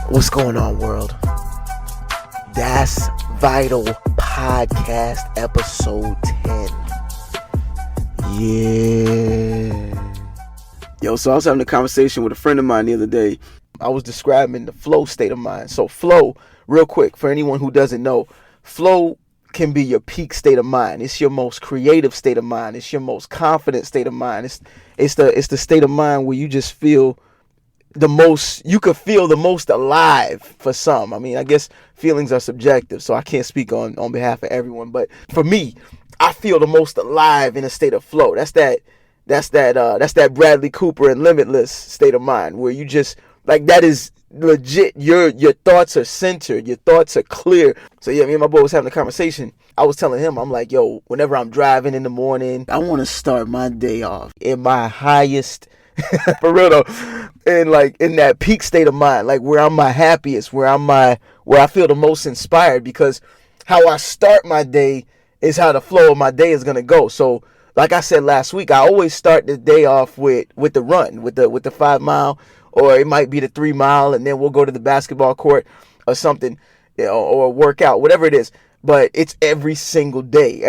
What's going on, world? That's Vital Podcast episode 10. Yeah. Yo, so I was having a conversation with a friend of mine the other day. I was describing the flow state of mind. So flow, real quick, for anyone who doesn't know, flow can be your peak state of mind. It's your most creative state of mind. It's your most confident state of mind. It's the state of mind where you just feel you could feel the most alive for some. I mean, I guess feelings are subjective, so I can't speak on behalf of everyone. But for me, I feel the most alive in a state of flow. That's that Bradley Cooper and Limitless state of mind where you just like that is legit. Your thoughts are centered. Your thoughts are clear. So yeah, me and my boy was having a conversation. I was telling him, I'm like, yo, whenever I'm driving in the morning, I want to start my day off in my highest for real though, and like in that peak state of mind, like where I'm my happiest, where I feel the most inspired, because how I start my day is how the flow of my day is gonna go. So like I said last week, I always start the day off with the run, with the 5 mile, or it might be the 3 mile, and then we'll go to the basketball court or something, you know, or work out, whatever it is. But it's every single day,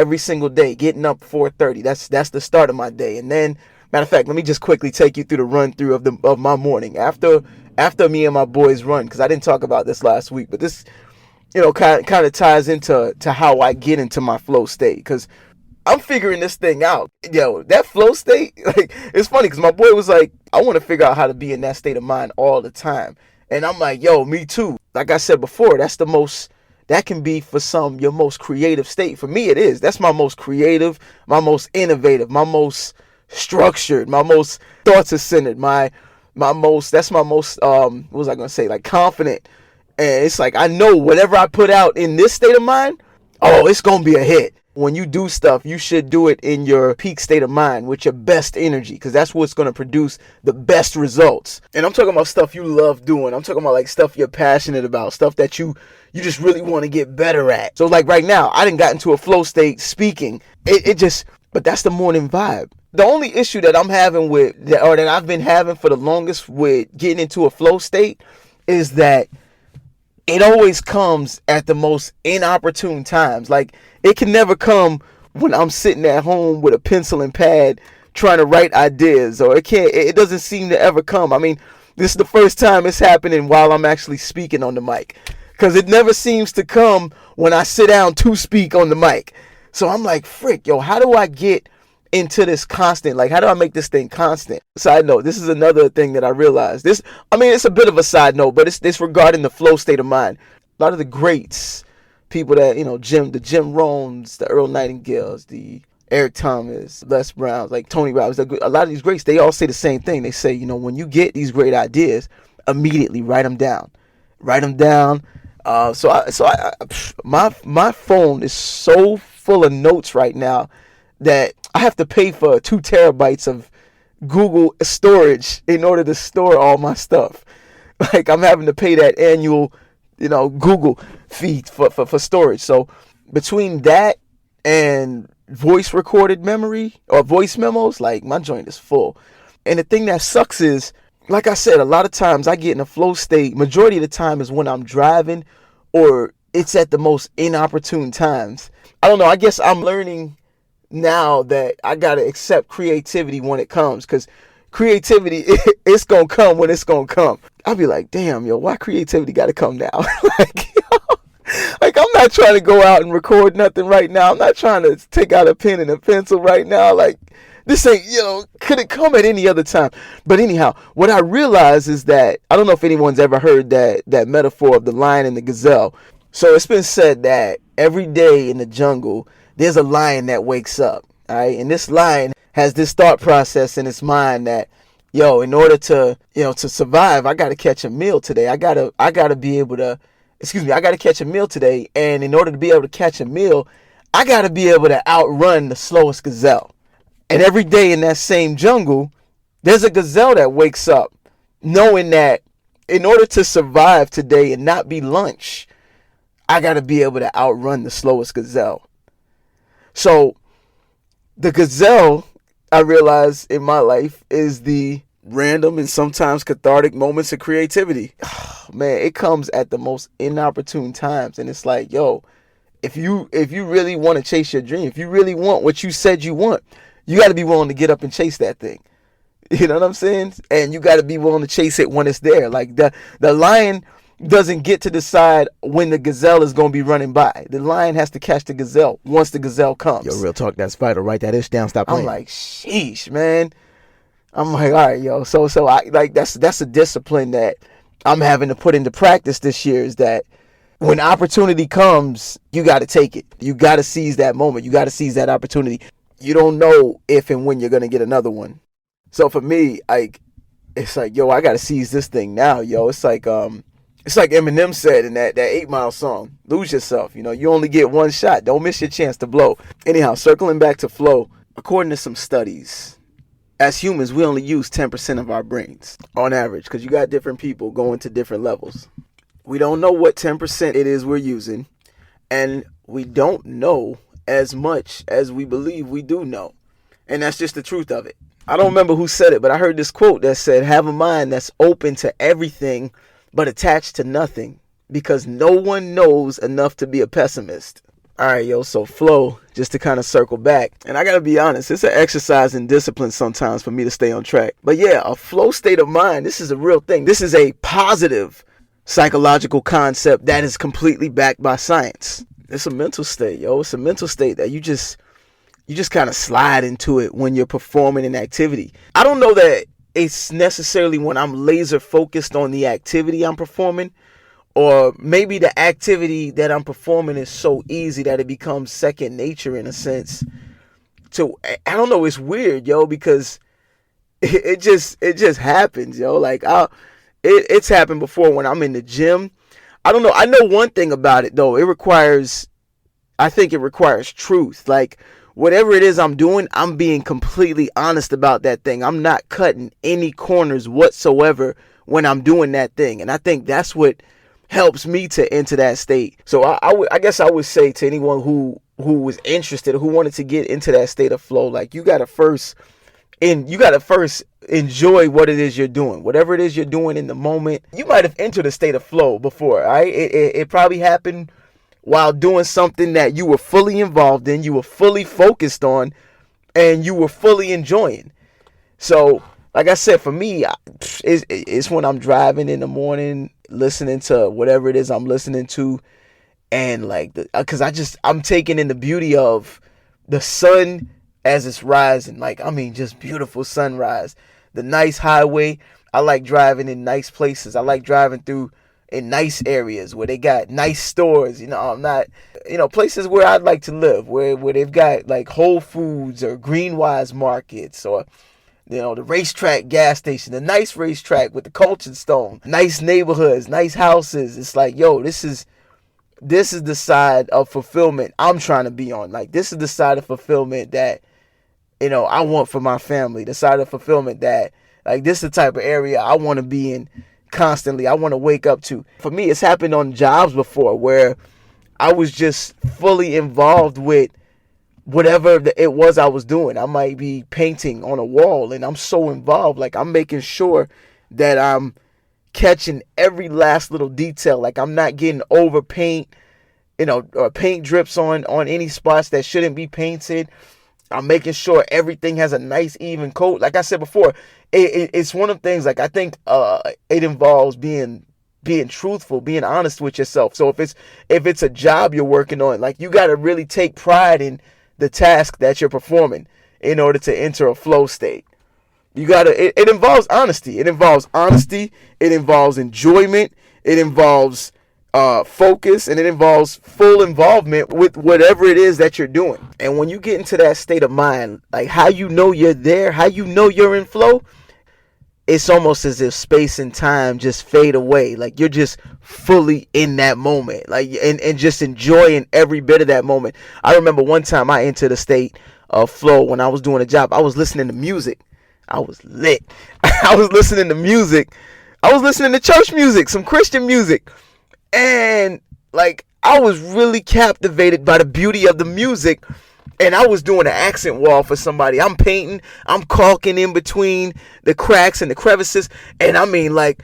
getting up 4:30. That's the start of my day. And then, matter of fact, let me just quickly take you through the run through of my morning after me and my boys run, because I didn't talk about this last week, but this, you know, kind of ties into how I get into my flow state, because I'm figuring this thing out. Yo, that flow state, like, it's funny because my boy was like, I want to figure out how to be in that state of mind all the time, and I'm like, yo, me too. Like I said before, that can be for some your most creative state. For me, it is. That's my most creative, my most innovative, my most structured, my most thoughts are centered, my most what was I gonna say, like confident. And it's like I know whatever I put out in this state of mind, oh, it's gonna be a hit. When you do stuff, you should do it in your peak state of mind with your best energy, because that's what's going to produce the best results. And I'm talking about stuff you love doing. I'm talking about like stuff you're passionate about, stuff that you just really want to get better at. So like right now, I done got into a flow state speaking. But that's the morning vibe. The only issue that I'm having or that I've been having for the longest with getting into a flow state is that it always comes at the most inopportune times. Like, it can never come when I'm sitting at home with a pencil and pad trying to write ideas, or it doesn't seem to ever come. I mean, this is the first time it's happening while I'm actually speaking on the mic, because it never seems to come when I sit down to speak on the mic. So I'm like, frick, yo, how do I get into this constant? Like, how do I make this thing constant? Side note, this is another thing that I realized. It's a bit of a side note, but it's regarding the flow state of mind. A lot of the greats, people that, you know, the Jim Rohns, the Earl Nightingales, the Eric Thomas, Les Browns, like Tony Robbins, a lot of these greats, they all say the same thing. They say, you know, when you get these great ideas, immediately write them down. My phone is so full of notes right now that I have to pay for 2 terabytes of Google storage in order to store all my stuff. Like, I'm having to pay that annual, you know, Google fee for storage. So between that and voice recorded memory or voice memos, like, my joint is full. And the thing that sucks is, like I said, a lot of times I get in a flow state. Majority of the time is when I'm driving, or it's at the most inopportune times. I don't know. I guess I'm learning now that I gotta accept creativity when it comes, because creativity, it's gonna come when it's gonna come. I'll be like, damn, yo, why creativity gotta come now? Like, I'm not trying to go out and record nothing right now. I'm not trying to take out a pen and a pencil right now. Like, this ain't, you know, could it come at any other time? But anyhow, what I realize is that, I don't know if anyone's ever heard that metaphor of the lion and the gazelle. So it's been said that every day in the jungle, there's a lion that wakes up, all right? And this lion has this thought process in its mind that, yo, in order to survive, I got to catch a meal today. I got to catch a meal today. And in order to be able to catch a meal, I got to be able to outrun the slowest gazelle. And every day in that same jungle, there's a gazelle that wakes up knowing that in order to survive today and not be lunch, I got to be able to outrun the slowest gazelle. So the gazelle, I realize in my life, is the random and sometimes cathartic moments of creativity. Man, it comes at the most inopportune times, and it's like, yo, if you really want to chase your dream, if you really want what you said you want, you got to be willing to get up and chase that thing. You know what I'm saying? And you got to be willing to chase it when it's there. Like the lion doesn't get to decide when the gazelle is going to be running by. The lion has to catch the gazelle once the gazelle comes. Yo, real talk, that's vital. Write that ish down. Stop playing. I'm like, sheesh, man. I'm like, all right, yo. So I like that's a discipline that I'm having to put into practice this year, is that when opportunity comes, you got to take it. You got to seize that moment. You got to seize that opportunity. You don't know if and when you're going to get another one. So for me, like, it's like, yo, I got to seize this thing now, yo. It's like Eminem said in that 8 Mile song, lose yourself. You know, you only get one shot. Don't miss your chance to blow. Anyhow, circling back to flow, according to some studies, as humans, we only use 10% of our brains on average, because you got different people going to different levels. We don't know what 10% it is we're using, and we don't know as much as we believe we do know. And that's just the truth of it. I don't remember who said it, but I heard this quote that said, have a mind that's open to everything but attached to nothing, because no one knows enough to be a pessimist. All right, yo, so flow, just to kind of circle back. And I got to be honest, it's an exercise in discipline sometimes for me to stay on track. But yeah, a flow state of mind, this is a real thing. This is a positive psychological concept that is completely backed by science. It's a mental state, yo. It's a mental state that you just kind of slide into it when you're performing an activity. I don't know that it's necessarily when I'm laser focused on the activity I'm performing, or maybe the activity that I'm performing is so easy that it becomes second nature in a sense. So I don't know, it's weird, yo, because it just happens, yo. Like it's happened before when I'm in the gym. I don't know. I know one thing about it though. I think it requires truth. Like whatever it is I'm doing, I'm being completely honest about that thing. I'm not cutting any corners whatsoever when I'm doing that thing. And I think that's what helps me to enter that state. So I guess I would say to anyone who was interested, who wanted to get into that state of flow, like you gotta first enjoy what it is you're doing. Whatever it is you're doing in the moment. You might have entered a state of flow before, all right? It probably happened while doing something that you were fully involved in, you were fully focused on, and you were fully enjoying. So, like I said, for me, it's when I'm driving in the morning, listening to whatever it is I'm listening to, and because I'm taking in the beauty of the sun as it's rising. Like, I mean, just beautiful sunrise, the nice highway. I like driving in nice places. I like driving through in nice areas where they got nice stores. You know, I'm not, places where I'd like to live, where they've got like Whole Foods or Greenwise markets, or the racetrack gas station, the nice racetrack with the cultured stone, nice neighborhoods, nice houses. It's like, yo, this is the side of fulfillment I'm trying to be on. Like, this is the side of fulfillment that, I want for my family. The side of fulfillment that, like, this is the type of area I want to be in constantly. I want to wake up to. For me, it's happened on jobs before where I was just fully involved with whatever it was I was doing. I might be painting on a wall and I'm so involved. Like, I'm making sure that I'm catching every last little detail. Like, I'm not getting over paint, or paint drips on any spots that shouldn't be painted. I'm making sure everything has a nice even coat. Like I said before, it's one of the things, like, I think it involves being truthful, being honest with yourself. So if it's a job you're working on, like, you got to really take pride in the task that you're performing in order to enter a flow state. It involves honesty. It involves enjoyment. It involves focus, and it involves full involvement with whatever it is that you're doing. And when you get into that state of mind, like, how you know you're there, how you know you're in flow, it's almost as if space and time just fade away. Like, you're just fully in that moment, like, and just enjoying every bit of that moment. I remember one time I entered a state of flow when I was doing a job. I was listening to music. I was lit. I was listening to music. I was listening to church music, some Christian music. And, like, I was really captivated by the beauty of the music. and I was doing an accent wall for somebody. I'm painting, I'm caulking in between the cracks and the crevices, and I mean, like,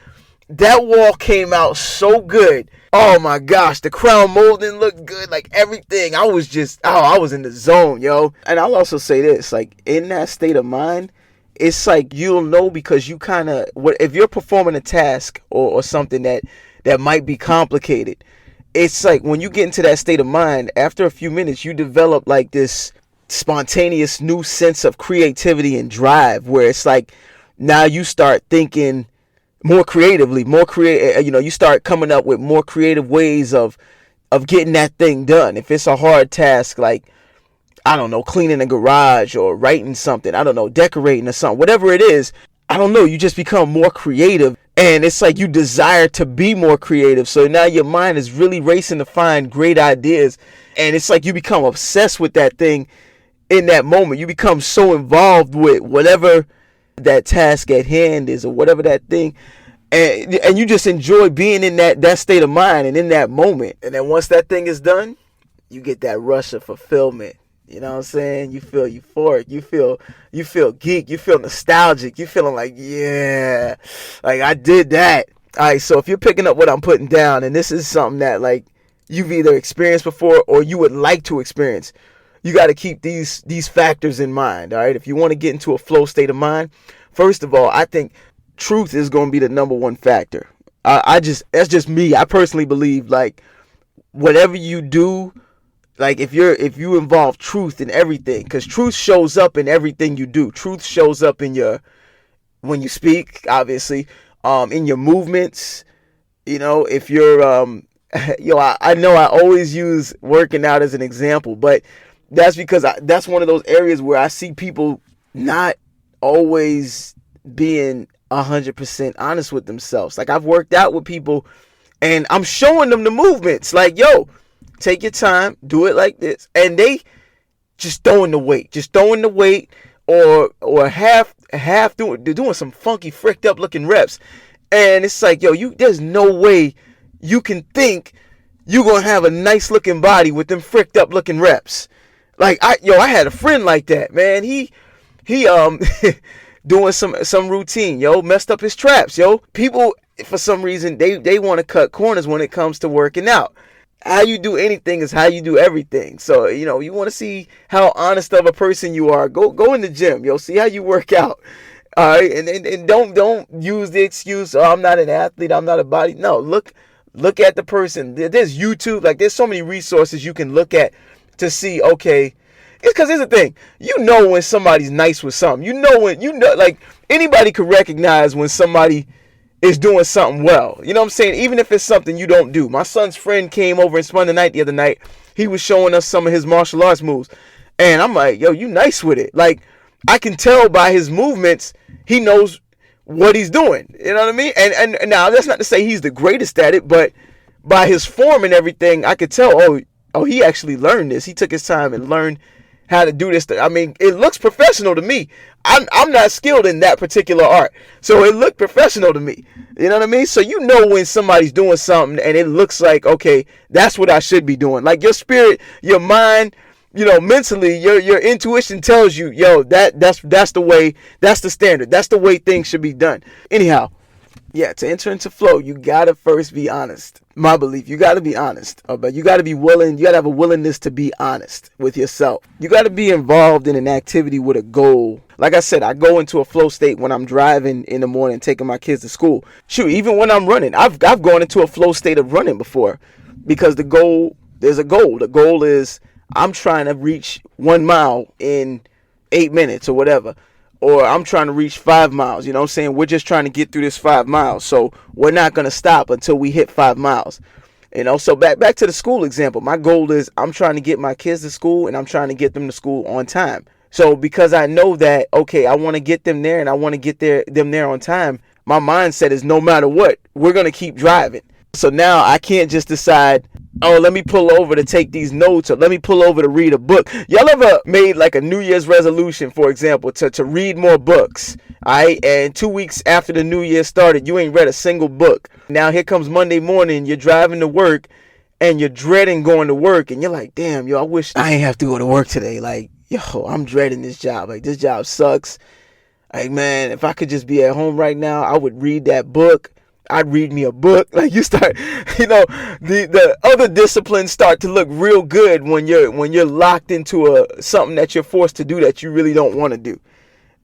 that wall came out so good. Oh my gosh, the crown molding looked good, like everything. I was just, I was in the zone, yo. And I'll also say this, like, in that state of mind, it's like you'll know, because you kind of, if you're performing a task or something that might be complicated, it's like when you get into that state of mind, after a few minutes, you develop like this spontaneous new sense of creativity and drive, where it's like now you start thinking more creatively, you start coming up with more creative ways of getting that thing done. If it's a hard task, like, I don't know, cleaning a garage or writing something, I don't know, decorating or something, whatever it is, I don't know, you just become more creative, and it's like you desire to be more creative. So now your mind is really racing to find great ideas, and it's like you become obsessed with that thing in that moment. You become so involved with whatever that task at hand is, or whatever that thing, and you just enjoy being in that state of mind and in that moment. And then once that thing is done, you get that rush of fulfillment. You know what I'm saying? You feel euphoric. You feel geek. You feel nostalgic. You feeling like, yeah, like I did that. All right, so if you're picking up what I'm putting down, and this is something that, like, you've either experienced before or you would like to experience, you got to keep these factors in mind. All right, if you want to get into a flow state of mind, first of all, I think truth is going to be the number one factor. That's just me. I personally believe, like, whatever you do, like, if you involve truth in everything, because truth shows up in everything you do. Truth shows up when you speak, obviously, in your movements. You know, if you're, I know I always use working out as an example, but that's because that's one of those areas where I see people not always being 100% honest with themselves. Like, I've worked out with people, and I'm showing them the movements, like, yo, take your time, do it like this, and they just throwing the weight, or half doing some funky, fricked up looking reps, and it's like, yo, there's no way you can think you're gonna have a nice looking body with them fricked up looking reps. Like, I had a friend like that, man. He doing some routine, messed up his traps, People, for some reason, they want to cut corners when it comes to working out. How you do anything is how you do everything. So, you want to see how honest of a person you are, go in the gym, see how you work out. All right, and don't use the excuse, oh, I'm not an athlete, I'm not a body. No, look at the person. There's YouTube, like, there's so many resources you can look at to see, okay, it's because here's the thing, when somebody's nice with something, like, anybody could recognize when somebody is doing something well. You know what I'm saying? Even if it's something you don't do. My son's friend came over and spent the night the other night. He was showing us some of his martial arts moves. And I'm like, yo, you nice with it. Like, I can tell by his movements, he knows what he's doing. You know what I mean? And now, that's not to say he's the greatest at it, but by his form and everything, I could tell, oh, he actually learned this. He took his time and learned how to do this. I mean, it looks professional to me. I'm not skilled in that particular art, so it looked professional to me. You know what I mean? So when somebody's doing something and it looks like, okay, that's what I should be doing. Like, your spirit, your mind, mentally, your intuition tells you, yo, that's the way, that's the standard, that's the way things should be done. Anyhow, yeah, to enter into flow, you gotta first be honest. My belief, you gotta be honest. But you gotta be willing, you gotta have a willingness to be honest with yourself. You gotta be involved in an activity with a goal. Like I said, I go into a flow state when I'm driving in the morning, taking my kids to school. Shoot, even when I'm running, I've gone into a flow state of running before, because there's a goal. The goal is, I'm trying to reach 1 mile in 8 minutes or whatever. Or I'm trying to reach 5 miles. You know what I'm saying? We're just trying to get through this 5 miles. So we're not going to stop until we hit 5 miles. So back to the school example. My goal is, I'm trying to get my kids to school, and I'm trying to get them to school on time. So because I know that, okay, I want to get them there, and I want to get them there on time, my mindset is, no matter what, we're going to keep driving. So now I can't just decide, oh, let me pull over to take these notes, or let me pull over to read a book. Y'all ever made like a New Year's resolution, for example, to read more books? All right, and 2 weeks after the New Year started, you ain't read a single book. Now here comes Monday morning, you're driving to work, and you're dreading going to work, and you're like, damn, yo, I wish I ain't have to go to work today. Like, yo, I'm dreading this job. Like, this job sucks. Like, man, if I could just be at home right now, I would read that book. I'd read me a book. Like, you start, the other disciplines start to look real good when you're locked into something that you're forced to do that you really don't want to do.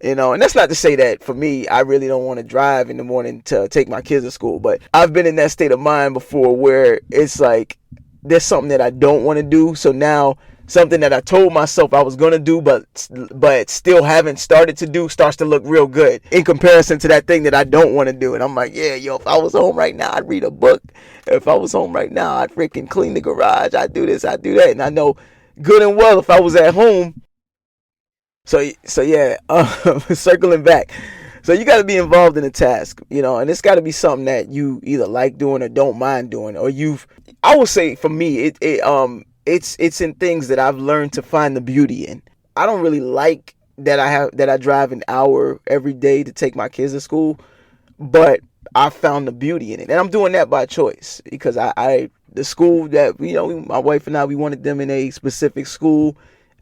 And that's not to say that for me, I really don't want to drive in the morning to take my kids to school. But I've been in that state of mind before where it's like there's something that I don't want to do. So now something that I told myself I was going to do but still haven't started to do starts to look real good in comparison to that thing that I don't want to do. And I'm like, yeah, yo, if I was home right now, I'd read a book. If I was home right now, I'd freaking clean the garage. I'd do this, I'd do that. And I know good and well if I was at home. So yeah, circling back. So you got to be involved in a task, and it's got to be something that you either like doing or don't mind doing, or I would say for me, it's in things that I've learned to find the beauty in. I don't really like that I drive an hour every day to take my kids to school, but I found the beauty in it, and I'm doing that by choice because the school that my wife and I, we wanted them in a specific school.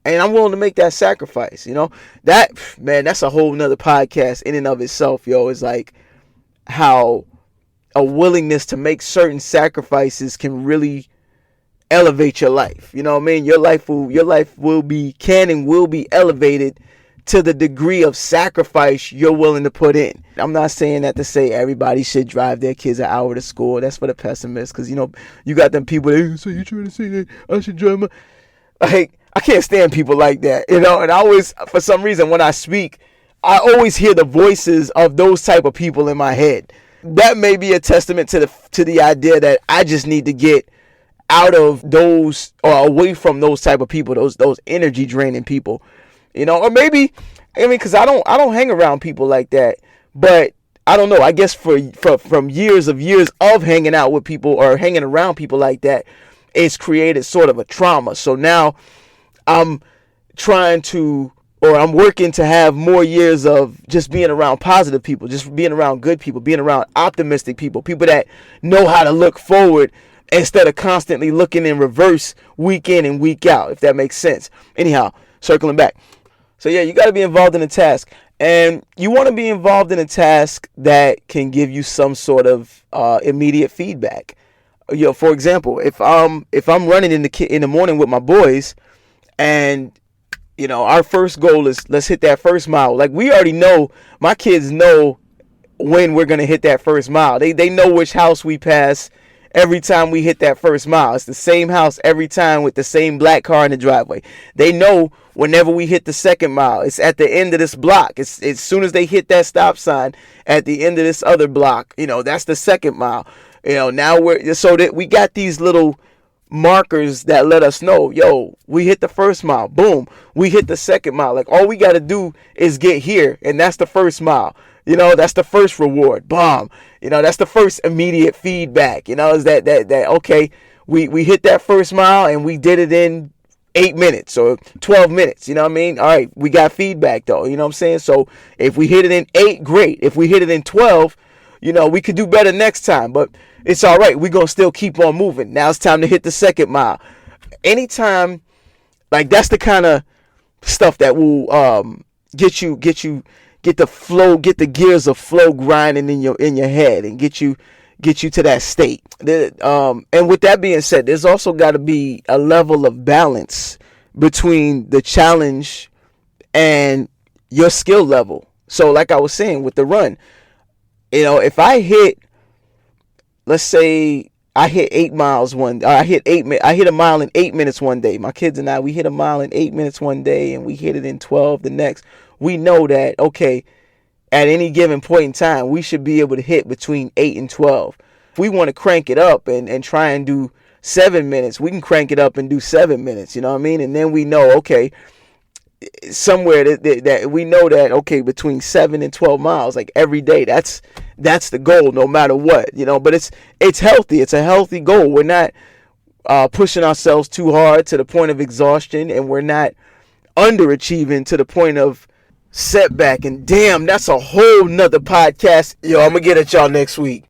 And I'm willing to make that sacrifice, That, man, that's a whole nother podcast in and of itself, yo. It's like how a willingness to make certain sacrifices can really elevate your life. You know what I mean? Your life will be elevated to the degree of sacrifice you're willing to put in. I'm not saying that to say everybody should drive their kids an hour to school. That's for the pessimists, because, you got them people that, so you're trying to say that I should drive my... Like, I can't stand people like that, and I always, for some reason, when I speak, I always hear the voices of those type of people in my head. That may be a testament to the idea that I just need to get out of those or away from those type of people, those energy draining people, or maybe, because I don't hang around people like that, but I don't know. I guess from years of hanging out with people or hanging around people like that, it's created sort of a trauma. So now I'm working to have more years of just being around positive people, just being around good people, being around optimistic people that know how to look forward instead of constantly looking in reverse week in and week out, if that makes sense. Anyhow, circling back. So yeah, you got to be involved in a task, and you want to be involved in a task that can give you some sort of immediate feedback. For example, if I'm running in the morning with my boys, and our first goal is let's hit that first mile. Like, we already know, my kids know when we're gonna hit that first mile. They know which house we pass every time we hit that first mile. It's the same house every time with the same black car in the driveway. They know whenever we hit the second mile, it's at the end of this block. It's as soon as they hit that stop sign at the end of this other block. That's the second mile. Now so that we got these little markers that let us know, yo, we hit the first mile. Boom, we hit the second mile. Like, all we got to do is get here, and that's the first mile. That's the first reward. Bomb. That's the first immediate feedback. Is that okay? We hit that first mile and we did it in 8 minutes or 12 minutes. You know what I mean? All right, we got feedback though. You know what I'm saying? So if we hit it in 8, great. If we hit it in 12, we could do better next time, but it's all right. We're going to still keep on moving. Now it's time to hit the second mile. Anytime, like, that's the kind of stuff that will get the gears of flow grinding in your head and get you to that state. And with that being said, there's also got to be a level of balance between the challenge and your skill level. So like I was saying with the run, if I hit, let's say I hit 8 miles I hit a mile in 8 minutes one day. My kids and I, we hit a mile in 8 minutes one day, and we hit it in 12 the next. We know that, okay, at any given point in time, we should be able to hit between 8 and 12. If we want to crank it up and try and do 7 minutes, we can crank it up and do 7 minutes, you know what I mean? And then we know, okay, somewhere that we know that, okay, between 7 and 12 miles, like every day, that's the goal, no matter what, but it's healthy. It's a healthy goal. We're not pushing ourselves too hard to the point of exhaustion, and we're not underachieving to the point of setback. And damn, that's a whole nother podcast. Yo, I'm gonna get at y'all next week.